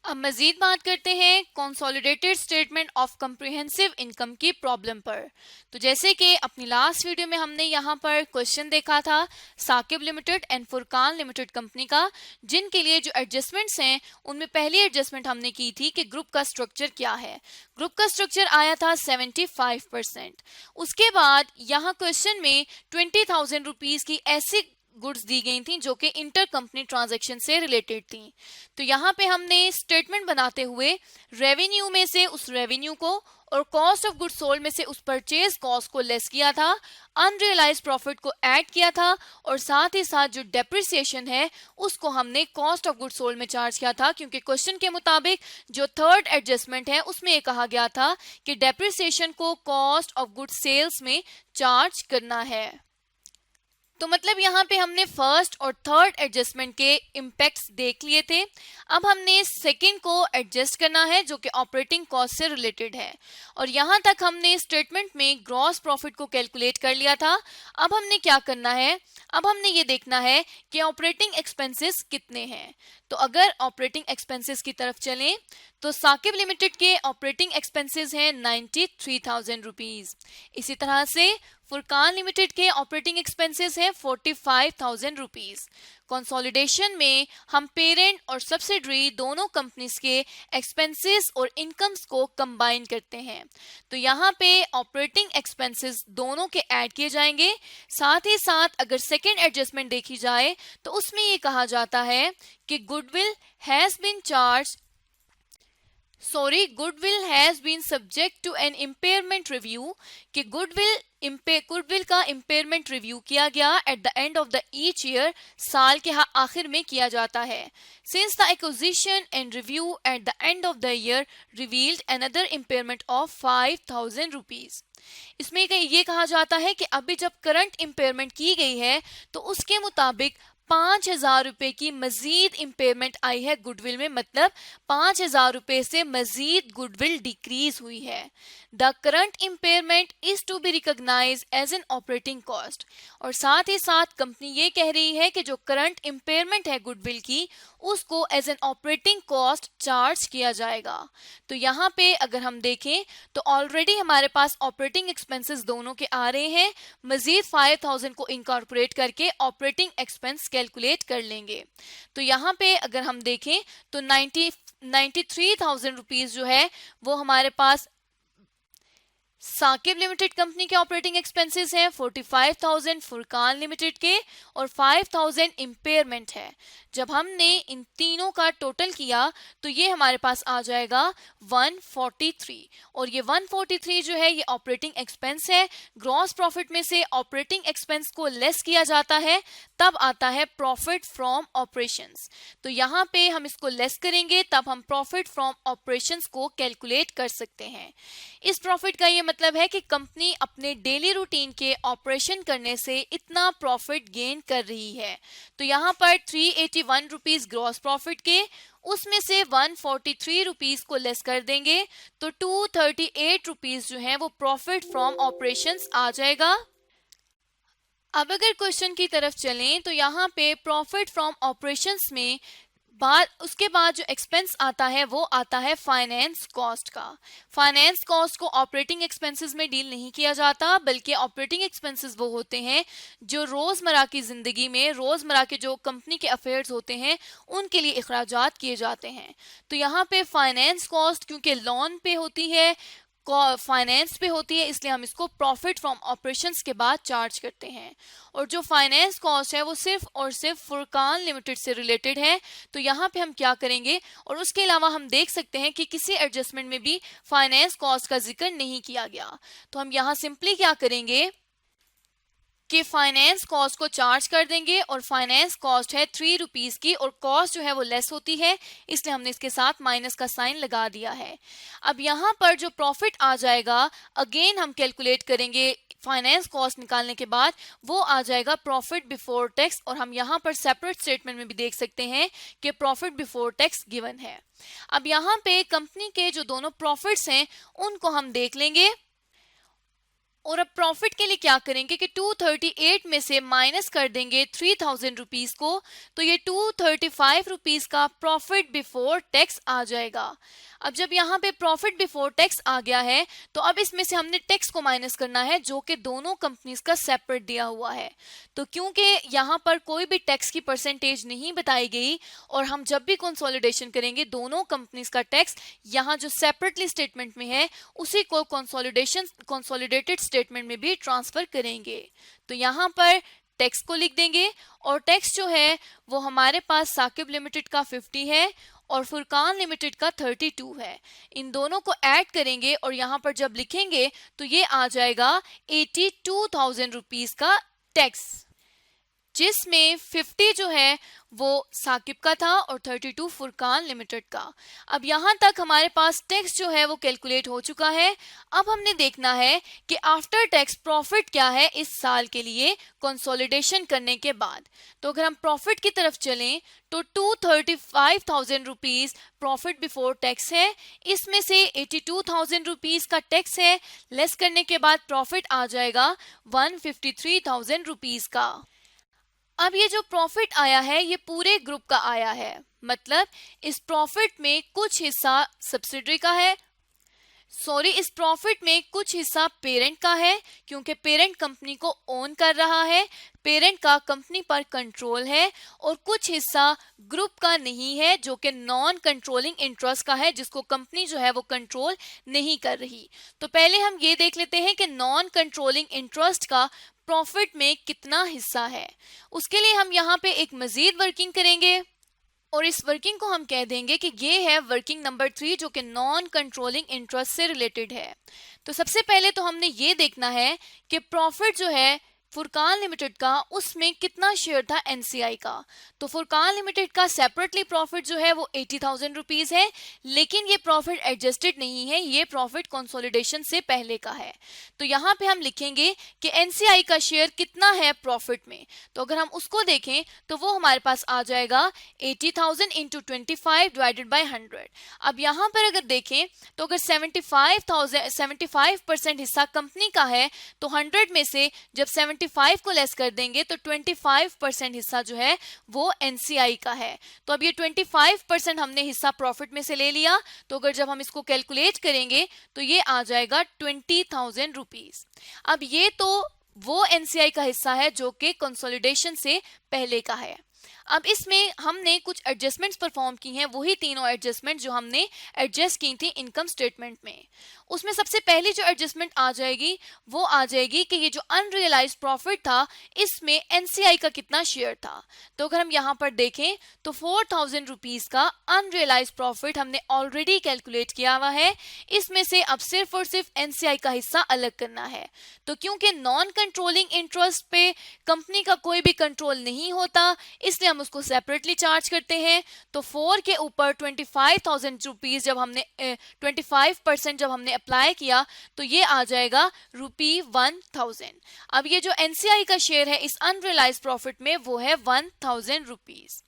अब मजीद बात करते हैं consolidated statement of comprehensive income की प्रॉब्लम पर। तो जैसे कि अपनी लास्ट वीडियो में हमने यहाँ पर क्वेश्चन देखा था Saqib limited and Furqan limited company का, जिनके लिए जो एडजस्टमेंट्स हैं उनमें पहली एडजस्टमेंट हमने की थी कि ग्रुप का स्ट्रक्चर क्या है। ग्रुप का स्ट्रक्चर आया था 75%। उसके बाद यहाँ क्वेश्चन में 20,000 रुपीज की ऐसी गुड्स दी गई थी जो कि इंटर कंपनी ट्रांजैक्शन से रिलेटेड थी। तो यहाँ पे हमने स्टेटमेंट बनाते हुए रेवेन्यू में से उस रेवेन्यू को और कॉस्ट ऑफ गुड्स सोल्ड में से उस परचेज कॉस्ट को लेस किया था, अनरियलाइज प्रॉफिट को ऐड किया था और साथ ही साथ जो डेप्रिसिएशन है उसको हमने कॉस्ट ऑफ गुड्स सोल्ड में चार्ज किया था, क्योंकि क्वेश्चन के मुताबिक जो थर्ड एडजस्टमेंट है उसमें ये कहा गया था कि डेप्रिसिएशन को कॉस्ट ऑफ गुड्स सेल्स में चार्ज करना है। तो मतलब यहाँ पे हमने फर्स्ट और थर्ड एडजस्टमेंट के इम्पैक्ट्स देख लिए थे। अब हमने सेकंड को एडजस्ट करना है जो कि ऑपरेटिंग कॉस्ट से रिलेटेड है, और यहाँ तक हमने स्टेटमेंट में ग्रॉस प्रॉफिट को कैलकुलेट कर लिया था। अब हमने क्या करना है, अब हमने ये देखना है कि ऑपरेटिंग एक्सपेंसेस कितने हैं। तो अगर ऑपरेटिंग एक्सपेंसेस की तरफ चलें तो साकिब लिमिटेड के ऑपरेटिंग एक्सपेंसेस हैं 93,000 रुपीज। इसी तरह से फुरकान लिमिटेड के ऑपरेटिंग एक्सपेंसेस हैं 45,000 रुपीज। कंसोलिडेशन में हम पेरेंट और सब्सिडरी दोनों कंपनीज के एक्सपेंसेस और इनकम्स को कंबाइन करते हैं। तो यहाँ पे ऑपरेटिंग एक्सपेंसेस दोनों के ऐड किए जाएंगे। साथ ही साथ अगर सेकेंड एडजस्टमेंट देखी जाए तो उसमें ये कहा जाता है कि goodwill has been subject to an impairment review, कि गुडविल का इम्पेयरमेंट रिव्यू किया गया at the end of the each year, साल के आखिर में किया जाता है। Since the acquisition and review at the end of the year revealed another impairment of 5,000 rupees. इसमें ये कहा जाता है कि अभी जब करंट इम्पेयरमेंट की गई है तो उसके मुताबिक 5,000 रुपए की मजीद इम्पेयरमेंट आई है गुडविल में, मतलब 5,000 रुपए से मजीद गुडविल डिक्रीज हुई है। The current impairment is to be recognise as an operating cost, और साथ ही साथ कंपनी ये कह रही है कि जो करंट इम्पेयरमेंट है गुडविल की उसको as an operating cost charge किया जाएगा। तो यहाँ पे अगर हम देखें तो ऑलरेडी हमारे पास ऑपरेटिंग एक्सपेंसेस दोनों के आ रहे हैं, मजीद 5,000 को इनकॉर्पोरेट करके ऑपरेटिंग एक्सपेंस कैलकुलेट कर लेंगे। तो यहाँ पे अगर हम देखें तो 93,000 रुपीज जो है वो हमारे पास साकिब लिमिटेड कंपनी के ऑपरेटिंग एक्सपेंसेस हैं, 45,000 फुरकान लिमिटेड के और 5,000 इम्पेयरमेंट है। जब हमने इन तीनों का टोटल किया तो ये हमारे पास आ जाएगा 143, और ये 143 जो है ये ऑपरेटिंग एक्सपेंस है। ग्रॉस प्रॉफिट में से ऑपरेटिंग एक्सपेंस को लेस किया जाता है, तब आता है प्रॉफिट फ्रॉम ऑपरेशंस। तो यहाँ पे हम इसको लेस करेंगे तब हम प्रॉफिट फ्रॉम ऑपरेशंस को कैलकुलेट कर सकते हैं। इस प्रॉफिट का ये मतलब है कि कंपनी अपने डेली रूटीन के ऑपरेशन करने से इतना प्रॉफिट गेन कर रही है। तो यहाँ पर 381 रुपीज ग्रॉस प्रॉफिट के, उसमें से 143 रुपीज को लेस कर देंगे तो 238 रुपीज जो है वो प्रॉफिट फ्रॉम ऑपरेशंस आ जाएगा। अब अगर क्वेश्चन की तरफ चलें तो यहाँ पे प्रॉफिट फ्रॉम ऑपरेशंस में उसके बाद जो एक्सपेंस आता है वो आता है फाइनेंस कॉस्ट का। फाइनेंस कॉस्ट को ऑपरेटिंग एक्सपेंसेस में डील नहीं किया जाता, बल्कि ऑपरेटिंग एक्सपेंसेस वो होते हैं जो रोजमर्रा की जिंदगी में, रोजमर्रा के जो कंपनी के अफेयर्स होते हैं उनके लिए इखराजात किए जाते हैं। तो यहाँ पे फाइनेंस कॉस्ट क्योंकि लोन पे होती है, फाइनेंस पे होती है, इसलिए हम इसको प्रॉफिट फ्रॉम ऑपरेशंस के बाद चार्ज करते हैं। और जो फाइनेंस कॉस्ट है वो सिर्फ और सिर्फ फुरकान लिमिटेड से रिलेटेड है। तो यहाँ पे हम क्या करेंगे, और उसके अलावा हम देख सकते हैं कि किसी एडजस्टमेंट में भी फाइनेंस कॉस्ट का जिक्र नहीं किया गया। तो हम यहाँ सिंपली क्या करेंगे कि फाइनेंस कॉस्ट को चार्ज कर देंगे, और फाइनेंस कॉस्ट है 3 रुपीज की और कॉस्ट जो है वो लेस होती है, इसलिए हमने इसके साथ माइनस का साइन लगा दिया है। अब यहाँ पर जो प्रॉफिट आ जाएगा अगेन हम कैलकुलेट करेंगे फाइनेंस कॉस्ट निकालने के बाद, वो आ जाएगा प्रॉफिट बिफोर टैक्स, और हम यहाँ पर सेपरेट स्टेटमेंट में भी देख सकते हैं कि प्रॉफिट बिफोर टैक्स गिवन है। अब यहाँ पे कंपनी के जो दोनों प्रॉफिट्स हैं उनको हम देख लेंगे। और अब प्रॉफिट के लिए क्या करेंगे कि 238 में से माइनस कर देंगे 3000 रुपीज को, तो ये 235 रुपीज का प्रॉफिट बिफोर टैक्स आ जाएगा। अब जब यहाँ पे प्रॉफिट बिफोर टैक्स आ गया है तो अब इसमें से हमने टैक्स को माइनस करना है जो कि दोनों कंपनीज का सेपरेट दिया हुआ है। तो क्योंकि यहाँ पर कोई भी टैक्स की परसेंटेज नहीं बताई गई और हम जब भी कंसोलिडेशन करेंगे दोनों कंपनीज का टैक्स यहाँ जो सेपरेटली स्टेटमेंट में है उसी को कंसोलिडेटेड स्टेटमेंट में भी ट्रांसफर करेंगे। तो यहाँ पर टैक्स को लिख देंगे और टैक्स जो है वो हमारे पास साकिब लिमिटेड का 50 है और फुरकान लिमिटेड का 32 है। इन दोनों को ऐड करेंगे और यहाँ पर जब लिखेंगे तो ये आ जाएगा 82,000 रुपीज का टैक्स, जिसमें 50 जो है वो साकिब का था और 32 फुरकान लिमिटेड का। अब यहाँ तक हमारे पास टैक्स जो है वो कैलकुलेट हो चुका है। अब हमने देखना है कि आफ्टर टैक्स प्रॉफिट क्या है इस साल के लिए कंसोलिडेशन करने के बाद। तो अगर हम प्रॉफिट की तरफ चलें तो 235,000 रुपीज प्रॉफिट बिफोर टैक्स है, इसमें से 82,000 रुपीज का टैक्स है, लेस करने के बाद प्रॉफिट आ जाएगा 153,000 रुपीज का। अब ये जो प्रॉफिट आया है ये पूरे ग्रुप का आया है, मतलब इस प्रॉफिट में कुछ हिस्सा सब्सिडरी का है, इस प्रॉफिट में कुछ हिस्सा पेरेंट का है क्योंकि पेरेंट कंपनी को ओन कर रहा है, पेरेंट का कंपनी पर कंट्रोल है, और कुछ हिस्सा ग्रुप का नहीं है जो कि नॉन कंट्रोलिंग इंटरेस्ट का है जिसको कंपनी जो है वो कंट्रोल नहीं कर रही। तो पहले हम ये देख लेते हैं कि नॉन कंट्रोलिंग इंटरेस्ट का प्रॉफिट में कितना हिस्सा है। उसके लिए हम यहाँ पे एक मजीद वर्किंग करेंगे और इस वर्किंग को हम कह देंगे कि ये है वर्किंग नंबर 3 जो कि नॉन कंट्रोलिंग इंटरेस्ट से रिलेटेड है। तो सबसे पहले तो हमने ये देखना है कि प्रॉफिट जो है फुरकान लिमिटेड का उसमें कितना शेयर था एनसीआई का। तो फुरकान लिमिटेड का सेपरेटली प्रॉफिट जो है वो 80,000 रुपीज है, लेकिन ये प्रॉफिट एडजस्टेड नहीं है, ये प्रॉफिट कंसोलिडेशन से पहले का है। तो यहाँ पे हम लिखेंगे कि एनसीआई का शेयर कितना है प्रॉफिट में। तो अगर हम उसको देखें तो वो हमारे पास आ जाएगा 80,000 इंटू 25 डिवाइडेड बाई 100। अब यहाँ पर अगर देखें तो अगर 75% हिस्सा कंपनी का है तो 100 में से जब 75 को लेस कर देंगे तो 25% हिस्सा जो है वो एनसीआई का है। तो अब ये 25% हमने हिस्सा प्रॉफिट में से ले लिया, तो अगर जब हम इसको कैलकुलेट करेंगे तो ये आ जाएगा 20,000 रुपीज। अब ये तो वो एनसीआई का हिस्सा है जो कि कंसोलिडेशन से पहले का है। अब इसमें हमने कुछ एडजस्टमेंट्स परफॉर्म की हैं, वही तीनों एडजस्टमेंट जो हमने एडजस्ट की थी इनकम स्टेटमेंट में। उसमें सबसे पहली जो एडजस्टमेंट आ जाएगी वो आ जाएगी कि ये जो अनरियलाइज्ड प्रॉफिट था इसमें एनसीआई का कितना शेयर था। तो अगर हम यहाँ पर देखें तो 4,000 रुपीज का अनरियलाइज्ड प्रॉफिट हमने ऑलरेडी कैलकुलेट किया हुआ है। इसमें से अब सिर्फ और सिर्फ एनसीआई का हिस्सा अलग करना है। तो क्योंकि नॉन कंट्रोलिंग इंटरेस्ट पे कंपनी का कोई भी कंट्रोल नहीं होता इसलिए हम उसको सेपरेटली चार्ज करते हैं। तो 4 के ऊपर 25,000 रुपीज जब हमने 25% जब हमने अप्लाई किया तो ये आ जाएगा ₹1,000। अब ये जो एनसीआई का शेयर है इस अनरियलाइज्ड प्रॉफिट में वो है 1,000 रुपीज।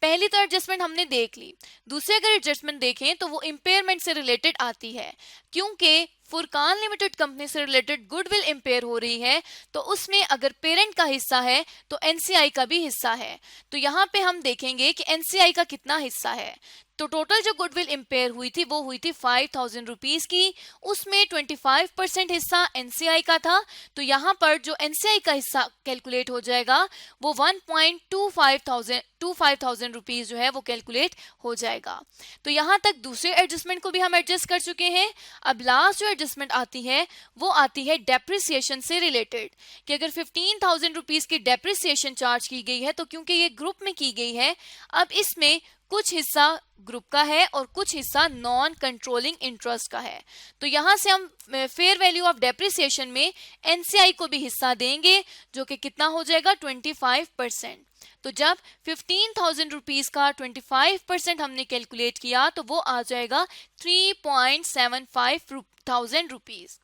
पहली तो एडजस्टमेंट हमने देख ली। दूसरी अगर एडजस्टमेंट देखें तो वो इम्पेयरमेंट से रिलेटेड आती है, क्योंकि फुरकान लिमिटेड कंपनी से रिलेटेड गुडविल इम्पेयर हो रही है तो उसमें अगर पेरेंट का हिस्सा है तो एनसीआई का भी हिस्सा है। तो यहाँ पे हम देखेंगे कि एनसीआई का कितना हिस्सा है। तो टोटल जो गुडविल इम्पेयर हुई थी वो हुई थी 5,000 रुपीज की, उसमें 25% हिस्सा एनसीआई का था। तो यहाँ पर जो एनसीआई का हिस्सा कैलकुलेट हो जाएगा वो 1,25,000 रुपीज जो है वो कैलकुलेट हो जाएगा। तो यहाँ तक दूसरे एडजस्टमेंट को भी हम एडजस्ट कर चुके हैं। अब लास्ट जो एडजस्टमेंट आती है वो आती है डेप्रिसिएशन से रिलेटेड, कि अगर 15,000 रुपीज की डेप्रिसिएशन चार्ज की गई है तो क्योंकि ये ग्रुप में की गई है अब इसमें कुछ हिस्सा ग्रुप का है और कुछ हिस्सा नॉन कंट्रोलिंग इंटरेस्ट का है। तो यहाँ से हम फेयर वैल्यू ऑफ डेप्रिसिएशन में एनसीआई को भी हिस्सा देंगे जो कि कितना हो जाएगा 25%। तो जब 15,000 रुपीज़ का 25% हमने कैलकुलेट किया तो वो आ जाएगा 3.75 रुपीज़।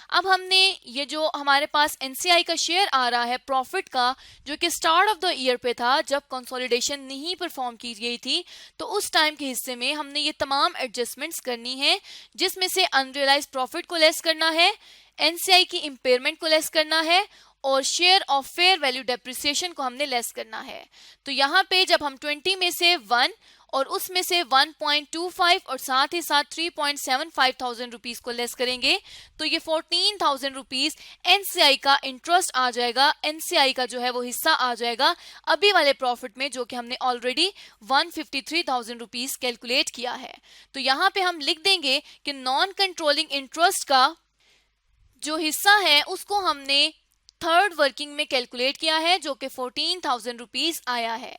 अब हमने ये जो हमारे पास एनसीआई का शेयर आ रहा है प्रॉफिट का, जो कि स्टार्ट ऑफ द ईयर पे था जब कंसोलिडेशन नहीं परफॉर्म की गई थी, तो उस टाइम के हिस्से में हमने ये तमाम एडजस्टमेंट्स करनी है, जिसमें से अनरियलाइज्ड प्रॉफिट को लेस करना है, एनसीआई की इम्पेयरमेंट को लेस करना है और share of fair value depreciation को हमने लेस करना है। तो यहाँ पे जब हम 20 में से 1 और उसमें से 1.25 और साथ ही साथ 3.75 थाउजेंड रुपीज को लेस करेंगे तो ये 14,000 रुपीज एनसीआई का इंटरेस्ट आ जाएगा, एनसीआई का जो है वो हिस्सा आ जाएगा अभी वाले प्रॉफिट में, जो कि हमने ऑलरेडी 153,000 रुपीज कैलकुलेट किया है। तो यहाँ पे हम लिख देंगे कि नॉन कंट्रोलिंग इंटरेस्ट का जो हिस्सा है उसको हमने थर्ड वर्किंग में कैलकुलेट किया है, जो कि 14,000 रुपीज आया है।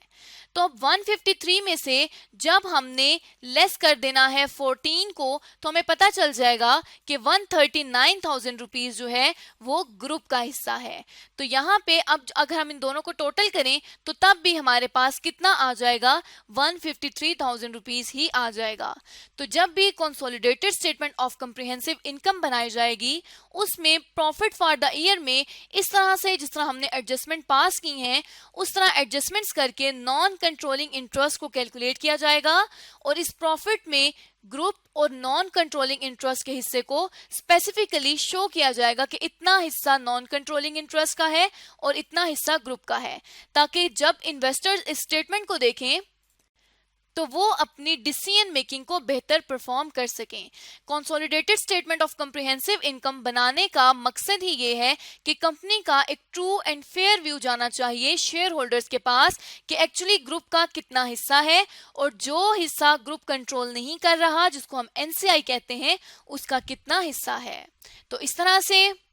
तो अब 153 में से जब हमने लेस कर देना है 14 को, तो हमें पता चल जाएगा कि 139,000 रुपीज जो है वो ग्रुप का हिस्सा है। तो यहाँ पे अब अगर हम इन दोनों को टोटल करें तो तब भी हमारे पास कितना आ जाएगा, 153,000 रुपीज ही आ जाएगा। तो जब भी consolidated statement of comprehensive income बनाई जाएगी, उसमें प्रॉफिट फॉर द ईयर में इस तरह से जिस तरह हमने एडजस्टमेंट पास की हैं उस तरह एडजस्टमेंट्स करके नॉन कंट्रोलिंग इंटरेस्ट को कैलकुलेट किया जाएगा और इस प्रॉफिट में ग्रुप और नॉन कंट्रोलिंग इंटरेस्ट के हिस्से को स्पेसिफिकली शो किया जाएगा कि इतना हिस्सा नॉन कंट्रोलिंग इंटरेस्ट का है और इतना हिस्सा ग्रुप का है, ताकि जब इन्वेस्टर्स इस स्टेटमेंट को देखें तो वो अपनी डिसीजन मेकिंग को बेहतर परफॉर्म कर सकें। Consolidated statement of comprehensive income बनाने का मकसद ही ये है कि कंपनी का एक ट्रू एंड फेयर व्यू जाना चाहिए शेयर होल्डर्स के पास कि एक्चुअली ग्रुप का कितना हिस्सा है और जो हिस्सा ग्रुप कंट्रोल नहीं कर रहा, जिसको हम एनसीआई कहते हैं, उसका कितना हिस्सा है। तो इस तरह से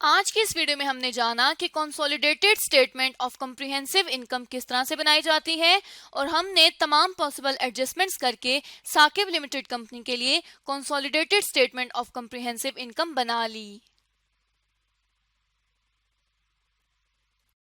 आज की इस वीडियो में हमने जाना कि consolidated statement of comprehensive income किस तरह से बनाई जाती है और हमने तमाम पॉसिबल एडजस्टमेंट्स करके साकिब लिमिटेड कंपनी के लिए consolidated statement of comprehensive income बना ली।